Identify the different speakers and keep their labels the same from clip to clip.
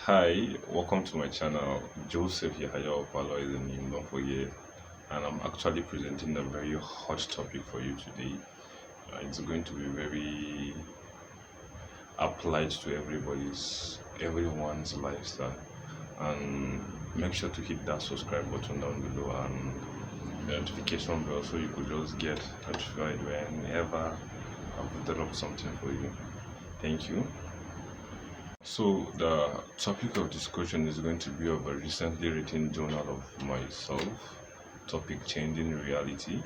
Speaker 1: Hi, welcome to my channel. Joseph Yahaya Opalo is the name, don't forget. And I'm actually presenting a very hot topic for you today. It's going to be very applied to everyone's lifestyle. And make sure to hit that subscribe button down below and the notification bell so you could just get notified whenever I've dropped something for you. Thank you. So the topic of discussion is going to be of a recently written journal of myself, topic changing reality.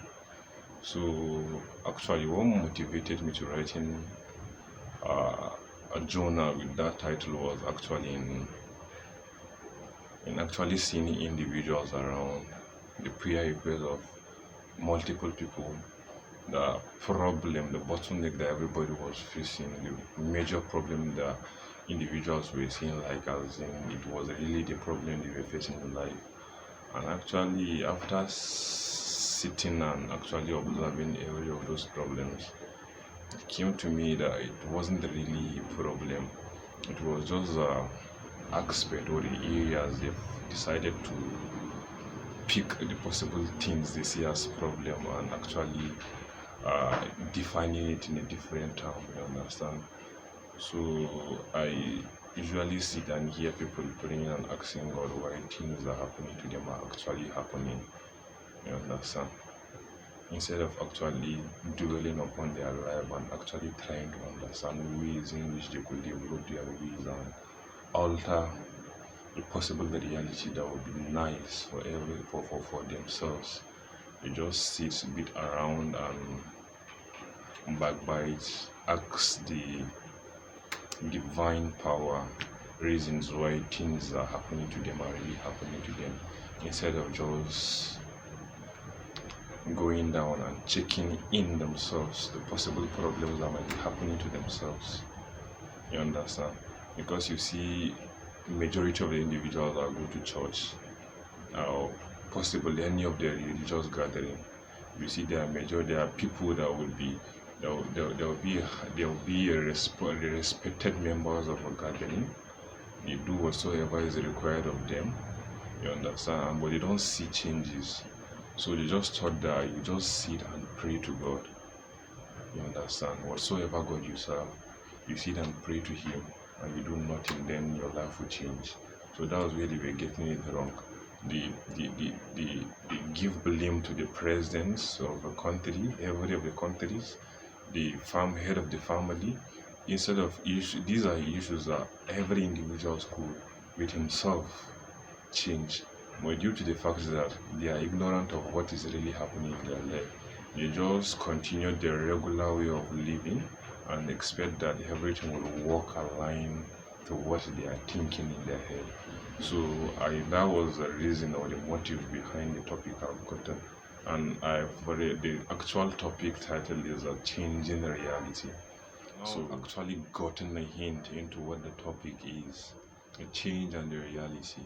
Speaker 1: So actually what motivated me to writing uh, a journal with that title was actually in actually seeing individuals around the prayer request of multiple people, the problem, the bottleneck that everybody was facing, the major problem that individuals were seeing, like as in it was really the problem they were facing in life. And actually, after sitting and actually observing every of those problems, it came to me that it wasn't really a problem. It was just a aspect or the areas they've decided to pick the possible things they see as problem and actually defining it in a different term, you understand? So I usually sit and hear people praying and asking God why things that are happening to them are actually happening, you understand? Instead of actually dwelling upon their life and actually trying to understand ways in which they could develop their ways and alter the possible reality that would be nice for for themselves. They just sit a bit around and backbite, ask the divine power reasons why things are happening to them are really happening to them, instead of just going down and checking in themselves the possible problems that might be happening to themselves. You understand? Because you see, majority of the individuals that go to church or possibly any of the religious gathering, you see there are people that will be there will be the respected members of a gathering. They do whatsoever is required of them, you understand, but they don't see changes. So they just thought that you just sit and pray to God, you understand, whatsoever God you serve, you sit and pray to him and you do nothing, then your life will change. So that was where they were getting it wrong. They give blame to the presidents of the country, every of the countries, the head of the family, instead of these are issues that every individual could with himself change. But due to the fact that they are ignorant of what is really happening in their life, they just continue their regular way of living and expect that everything will walk aligned to what they are thinking in their head. So that was the reason or the motive behind the topic I've gotten. And the actual topic title is a changing reality. So actually gotten a hint into what the topic is, a change and the reality.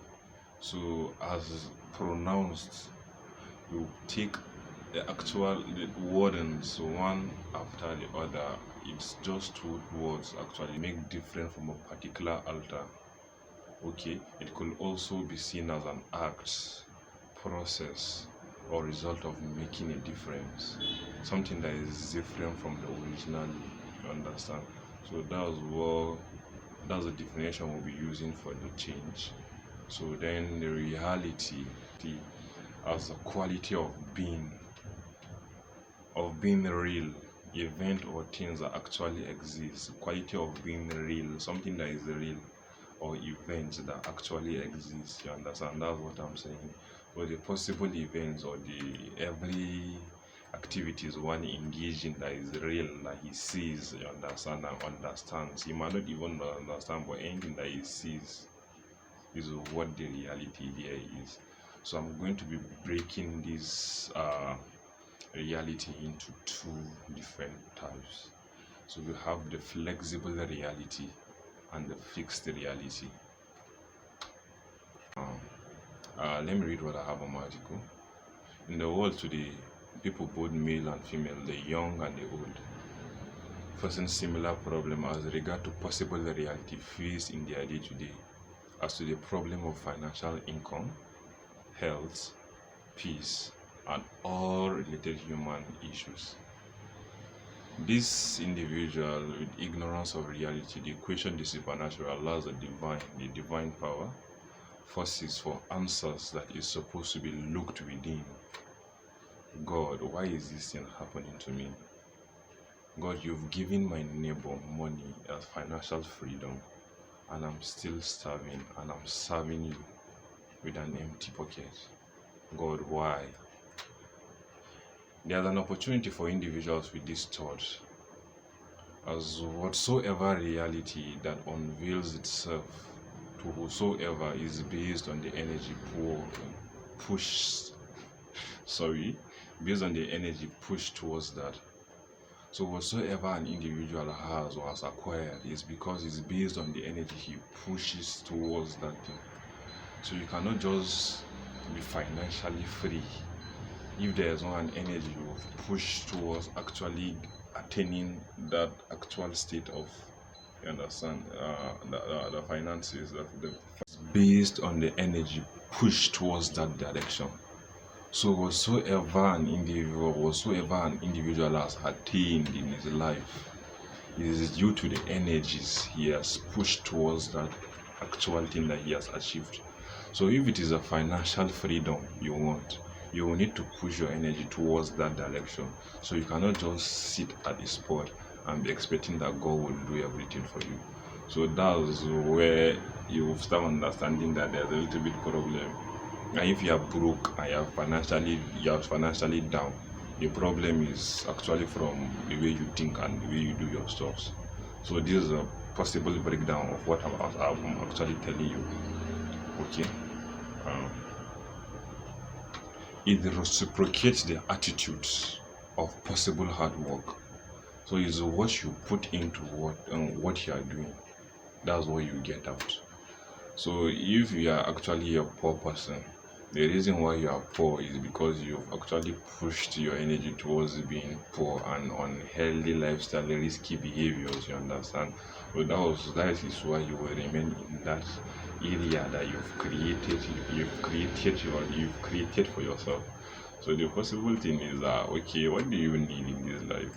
Speaker 1: So as pronounced, you take the wordings one after the other. It's just two words actually make different from a particular altar. Okay, it could also be seen as an act, process, or result of making a difference, something that is different from the original. You understand? So that's the definition we'll be using for the change. So then the reality as the quality of being real, event or things that actually exist, quality of being real, something that is real, or events that actually exist. You understand? That's what I'm saying. But the possible events or the every activities one engaged in that is real, that he sees, you understand, and understands. He might not even understand, but anything that he sees is what the reality there is. So I'm going to be breaking this reality into two different types. So we have the flexible reality and the fixed reality. Let me read what I have on my article. In the world today, people both male and female, the young and the old, facing similar problem as regard to possible reality faced in their day-to-day. as to the problem of financial income, health, peace, and all related human issues. This individual, with ignorance of reality, they question the supernatural, allows the divine power, forces for answers that is supposed to be looked within. God, why is this thing happening to me? God, you've given my neighbor money as financial freedom, and I'm still starving, and I'm serving you with an empty pocket. God, why? There's an opportunity for individuals with this thought, as whatsoever reality that unveils itself to whosoever is based on the energy pushed, based on the energy pushed towards that. So whatsoever an individual has or has acquired is because it's based on the energy he pushes towards that thing. So you cannot just be financially free if there is not an energy you push towards actually attaining that actual state of, you understand, the finances, that based on the energy pushed towards that direction. So whatsoever an individual has attained in his life, it is due to the energies he has pushed towards that actual thing that he has achieved. So if it is a financial freedom you want, you will need to push your energy towards that direction. So you cannot just sit at the spot and be expecting that God will do everything for you. So that's where you start understanding that there's a little bit problem. And if you are broke and you are financially down, the problem is actually from the way you think and the way you do your stuff. So this is a possible breakdown of what I'm actually telling you. Okay. It reciprocates the attitudes of possible hard work. So it's what you put into what you are doing. That's what you get out. So if you are actually a poor person, the reason why you are poor is because you've actually pushed your energy towards being poor and unhealthy lifestyle, risky behaviors, you understand? So that is why you will remain in that area that you've created for yourself. So the possible thing is that, okay, what do you need in this life?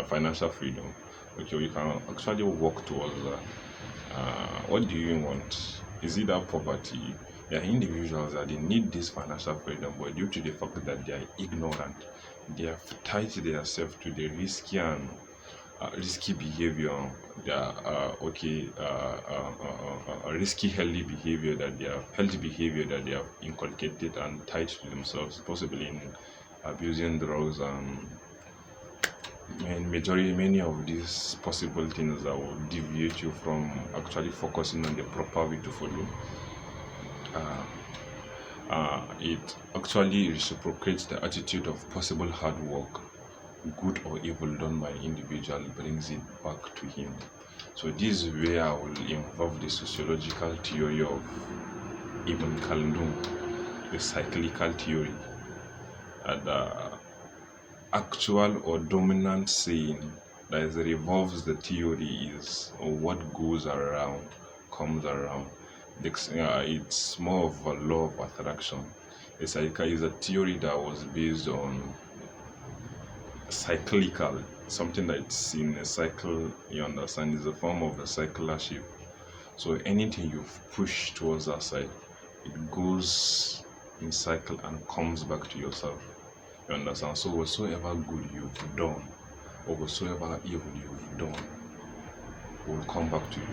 Speaker 1: Financial freedom. Okay, you can actually work towards that. What do you want? Is it that poverty? There are individuals that they need this financial freedom, but due to the fact that they are ignorant, they have tied themselves to the risky behavior, risky healthy behavior that they have inculcated and tied to themselves, possibly in abusing drugs and many of these possible things that will deviate you from actually focusing on the proper way to follow. It actually reciprocates the attitude of possible hard work, good or evil done by an individual, brings it back to him. So this is where I will involve the sociological theory of Ibn Khaldun, the cyclical theory, and actual or dominant saying that revolves the theory is what goes around comes around. It's more of a law of attraction. It's a theory that was based on cyclical, something that's in a cycle, you understand, is a form of a circular shape. So anything you push towards that side, it goes in cycle and comes back to yourself. You understand? So whatsoever good you've done or whatsoever evil you've done will come back to you.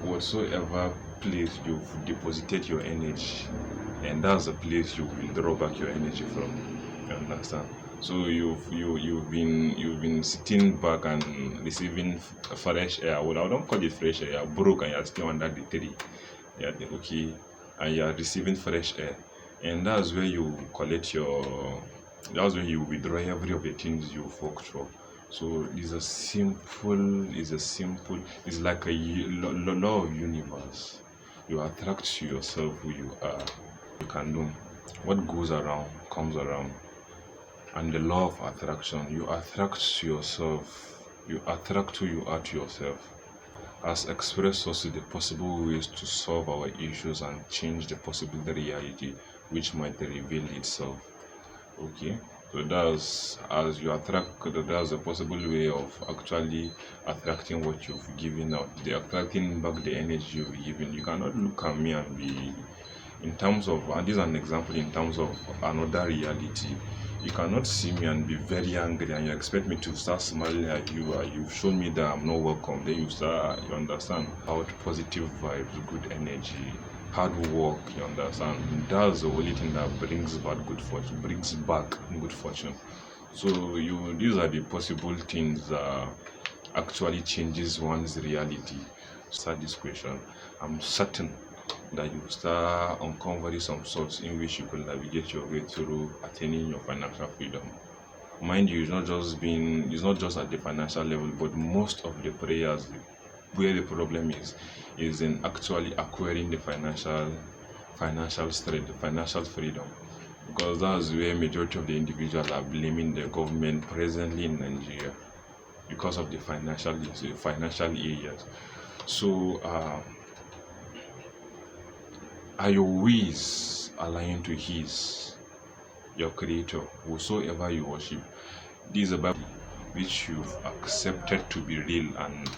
Speaker 1: Whatsoever place you've deposited your energy, and that's the place you will draw back your energy from. You understand? So you've been sitting back and receiving fresh air. Well, I don't call it fresh air. You're broke and you're still under the tree. Yeah, okay, and you're receiving fresh air, and that's where you collect your. That's where you withdraw every of the things you've worked for. So it's like a law of universe. You attract to yourself who you are. You can do what goes around comes around. And the law of attraction, you attract to yourself, you attract who you are to yourself. has expressed us the possible ways to solve our issues and change the possible reality which might reveal itself. Okay, so that's as you attract, that's a possible way of actually attracting what you've given out, the attracting back the energy you've given. You cannot look at me and be in terms of, and this is an example in terms of another reality. You cannot see me and be very angry and you expect me to start smiling at you. You've shown me that I'm not welcome. Then you start, you understand, about positive vibes, good energy, hard work. You understand. That's the only thing that brings back good fortune, brings back good fortune. So these are the possible things that actually changes one's reality. Start this question. I'm certain that you start uncovering some sorts in which you could navigate your way through attaining your financial freedom. Mind you, it's not just at the financial level, but most of the prayers where the problem is in actually acquiring the financial strength, the financial freedom. Because that's where majority of the individuals are blaming the government presently in Nigeria because of the financial areas. So are your ways aligned to His, your Creator, whosoever you worship? This is a Bible which you've accepted to be real, and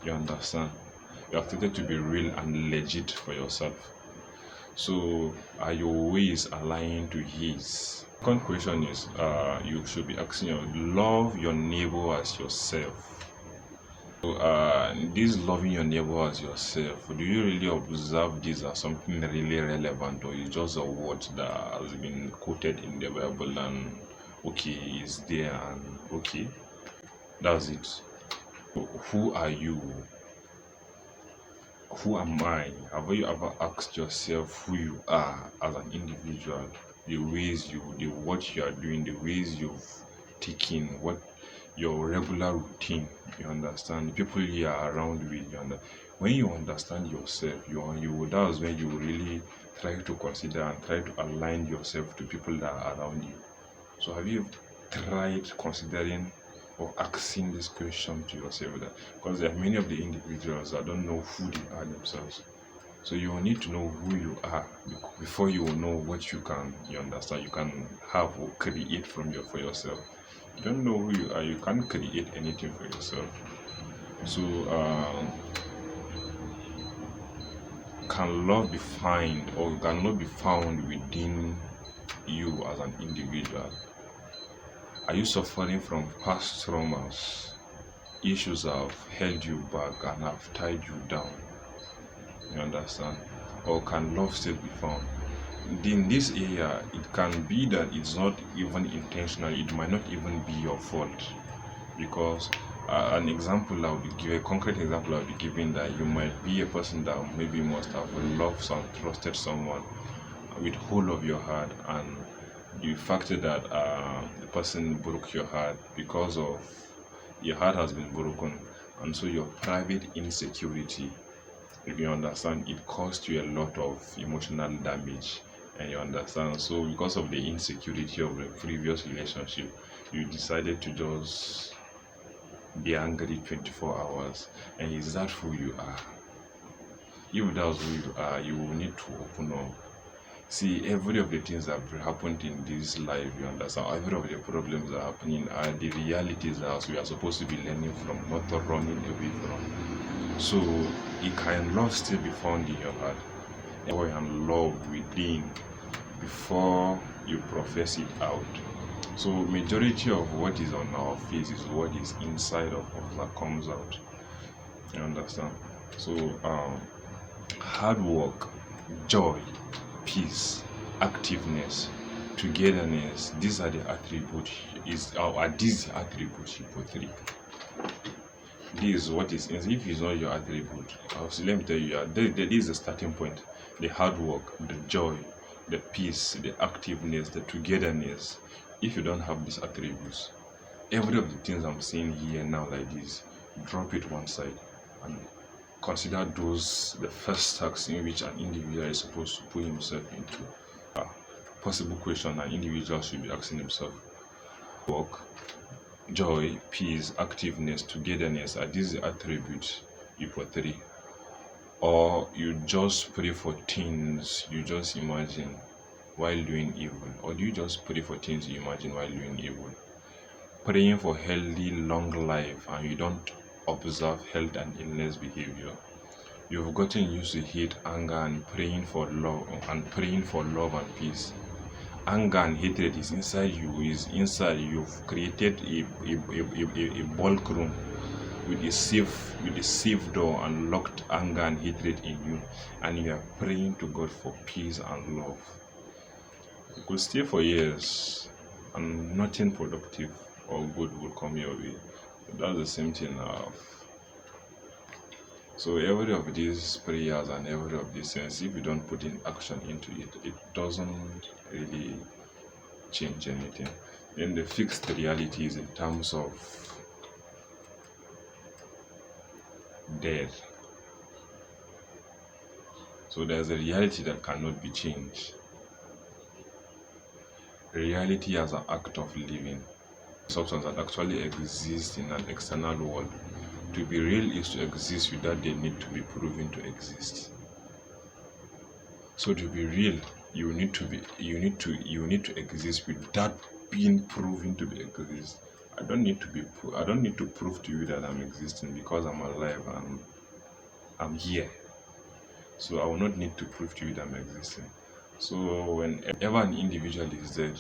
Speaker 1: you understand. You accepted to be real and legit for yourself. So are your ways aligned to His? Second question is, you should be asking love your neighbor as yourself. So, this loving your neighbor as yourself, do you really observe this as something really relevant, or is just a word that has been quoted in the Bible and okay, is there and okay, that's it? So, who are you? Who am I? Have you ever asked yourself who you are as an individual? The what you are doing, the ways you've taken, what your regular routine, you understand, the people you are around with, when you understand yourself, that's when you really try to consider and try to align yourself to people that are around you. So have you tried considering or asking this question to yourself? Because there are many of the individuals that don't know who they are themselves. So you will need to know who you are before you will know what you understand, you can have or create for yourself. You don't know who you are, you can't create anything for yourself. So can love be found or cannot be found within you as an individual? Are you suffering from past traumas, issues that have held you back and have tied you down? You understand? Or can love still be found? In this area, it can be that it's not even intentional, it might not even be your fault. Because an example I'll be giving, a concrete example I'll be giving, that you might be a person that maybe must have loved and trusted someone with whole of your heart, and the fact that the person broke your heart because of your heart has been broken, and so your private insecurity, if you understand, it caused you a lot of emotional damage, and you understand. So because of the insecurity of the previous relationship, you decided to just be angry 24 hours. And is that who you are? If that's who you are, you will need to open up. See, every of the things that have happened in this life, you understand, every of the problems that are happening are the realities that we are supposed to be learning from, not running away from. So can love still be found in your heart? Joy and love within before you profess it out. So majority of what is on our face is what is inside of us that comes out. You understand? So hard work, joy, peace, activeness, togetherness, these are the attributes. Are these attributes you portray? This is what is, if it's not your attribute, let me tell you, this is the starting point. The hard work, the joy, the peace, the activeness, the togetherness. If you don't have these attributes, every of the things I'm saying here now like this, drop it one side and consider those the first tasks in which an individual is supposed to put himself into. Possible question an individual should be asking himself: work, joy, peace, activeness, togetherness, are these the attributes you put 3. Or you just pray for things you just imagine while doing evil. Or do you just pray for things you imagine while doing evil? Praying for healthy, long life and you don't observe health and illness behavior. You've gotten used to hate, anger, and praying for love and peace. Anger and hatred is inside you. Is inside you've created a bulk room with a safe door and locked anger and hatred in you, and you are praying to God for peace and love. You could stay for years and nothing productive or good will come your way. That's the same thing now. So every of these prayers and every of these things, if you don't put in action into it, it doesn't really change anything. Then the fixed reality is in terms of death. So there's a reality that cannot be changed. Reality as an act of living, substance that actually exists in an external world. To be real is to exist without the need to be proven to exist. So to be real, you need to exist without being proven to be exist. I don't need to prove to you that I'm existing because I'm alive and I'm here. So I will not need to prove to you that I'm existing. So whenever an individual is dead,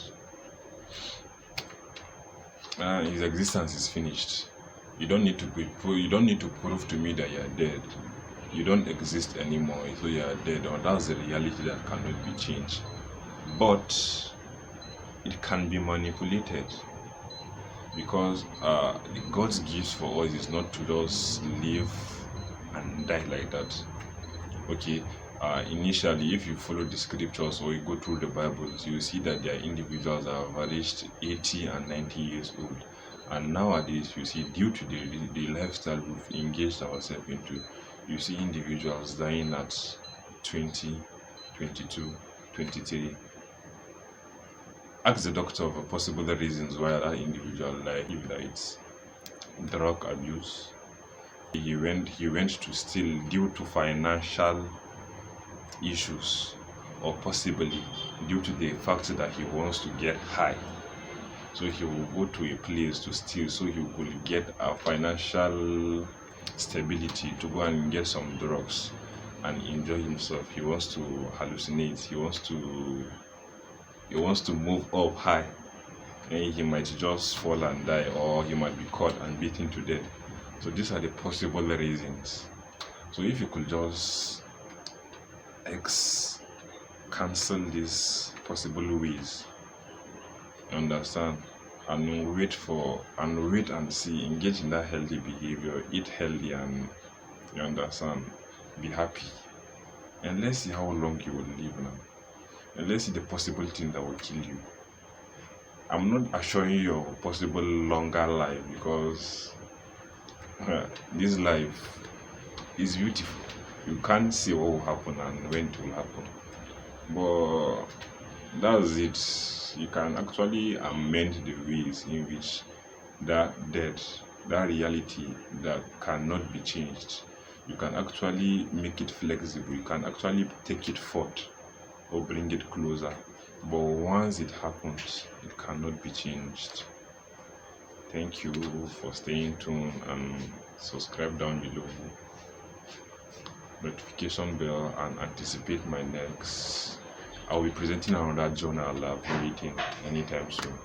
Speaker 1: his existence is finished. You don't need to prove to me that you are dead. You don't exist anymore, so you are dead. Or that's the reality that cannot be changed. But it can be manipulated because God's gift for us is not to just live and die like that. Okay, initially, if you follow the scriptures or you go through the Bibles, you see that there are individuals that have reached 80 and 90 years old. And nowadays, you see, due to the lifestyle we've engaged ourselves into, you see individuals dying at 20, 22, 23. Ask the doctor of possible reasons why that individual died. If that it's drug abuse, he went to steal due to financial issues, or possibly due to the fact that he wants to get high. So he will go to a place to steal so he will get a financial stability to go and get some drugs and enjoy himself. He wants to hallucinate. He wants to move up high, and he might just fall and die, or he might be caught and beaten to death. So these are the possible reasons. So if you could just cancel these possible ways, you understand, and wait and see, engage in that healthy behavior, eat healthy, and you understand, be happy, and let's see how long you will live now, and let's see the possible thing that will kill you. I'm not assuring you of a possible longer life because this life is beautiful. You can't see what will happen and when it will happen, but that's it. You can actually amend the ways in which that death, that reality that cannot be changed, you can actually make it flexible. You can actually take it forth or bring it closer. But once it happens, it cannot be changed. Thank you for staying tuned, and subscribe down below, notification bell, and anticipate my next. I'll be presenting another journal I've written anytime soon.